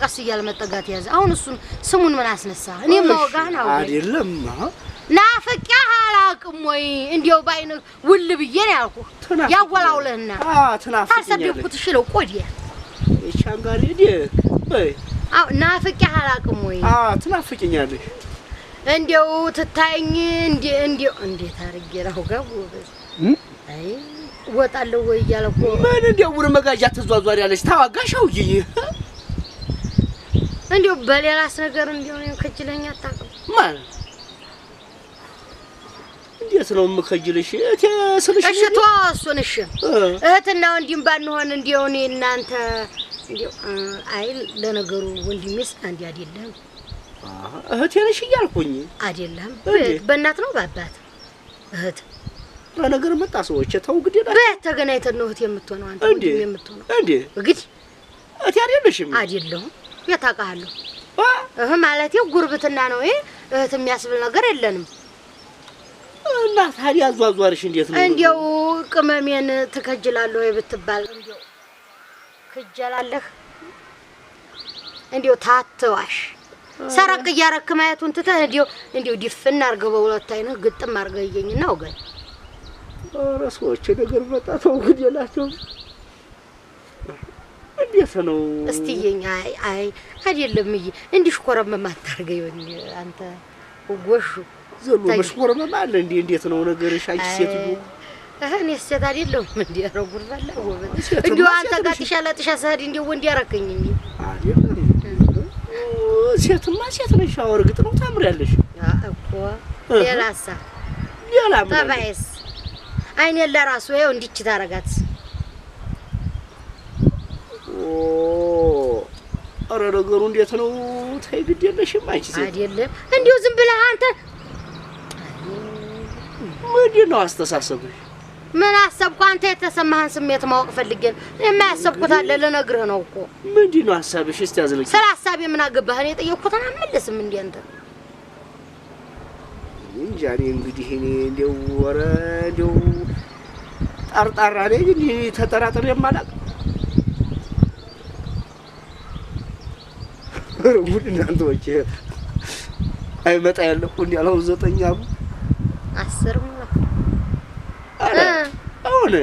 ቀስ እያለ መጠጋት ያዘ አሁን እሱን ስሙን ምን አስነሳ እኔም ማወጋህ ነው አይደለም ናፍቂያ አላቅም ወይ እንዴው ባይነ ውል ብዬ ነው ያልኩህ ያወላውለህና ታሰደኩት ሽለው ቆዲያ እቻንጋሪ በይ ናፍቂያ አላቅም ወይ ትናፍቂኛለሽ እንዴው ትታይኝ እንዴው እንዴት አርጌ ነው ጋር አይ ወጣለው ወይ ያለኮ ምን እንዴው ወር መጋጃ ተዟዟሪ ያለሽ ታዋጋሻውዬ እንዴው በሌላስ ነገር እንዴው ነው ከጅለኛ አጣቀም ማለት እንዴት ነው የምከጅልሽ እቴ ስልሽ እሺ ተወሱንሽ እህትና ወንድም ባንሆን እንዴው እኔ እናንተ እንዴው አይል ለነገሩ ወንድሜስ አንድ አይደለም እህቴ ነሽ እያልኩኝ አይደለም በእናት ነው በአባት እህት ለነገር መጣ ሰዎች ተው ግድ ይላል በተገናኝተን ነው እህት የምትሆነው አንተ ወንድም የምትሆነው እንዴ ግድ እህቴ አይደለሽም አይደለም ያታቃለሁ ማለት ጉርብትና ነው እህት የሚያስብል ነገር የለንም እና ታዲያ አዟዟርሽ እንዴት ነው እንዴው ቅመሜን ተከጅላለሁ ብትባል እንዴው ከጀላለህ እንዴው ታተዋሽ ሰረቅ ያረክ ማየቱን ትተህ እንዴው ዲፍና አርገው በሁለት አይነት ግጥም አርገየኝና ወገን ራስዎቼ ነገር መጣተው ግዴላቸው እንዴት ነው እስቲየኛ አይ አይደለም እንዲሽ ኮረመማ ታርገው አንተ ወጎሹ ዘሎ መስኮረመማ አለ እንዴት ነው ነገርሽ አንቺ ሴትዮ እኔ ሴት አይደለም እንዴ ረጉር ባላ ወበ እንዴው አንተ ጋር ተሻለጥሻ ሰድ እንዴው ወንድ ያረከኝ እንዴ አይደለም ሴትማ ሴት ነሽ አወርግጥ ነው ታምሪያለሽ እኮ ሌላሳ ሌላ ተባይስ አይኔ ለራሱ ይኸው እንዲች ታረጋት አረ ነገሩ እንዴት ነው ታይ ግድ የለሽም አንቺ ሴት አይደለም እንዴው ዝም ብለህ አንተ ምንድን ነው አስተሳሰብሽ ምን አሰብኩ አንተ የተሰማህን ስሜት ማወቅ ፈልጌ የማያሰብኩት አለ ለነግርህ ነው እኮ ምንድን ነው ሐሳብሽ እስቲ ያዝልኝ ስለ ሐሳቤ ምን አገባህ እኔ ጠየቅኩትና አመለስም እንዴ አንተ እንጃኔ እንግዲህ እኔ እንደው ወረ እንደው ጣርጣራ ነኝ እንዴ ተጠራጥሬ የማላቅ ሩድ እናንተ ወጪ አይመጣ ያለሁ እንዴ አላው 9 10 ነው አረ አሁን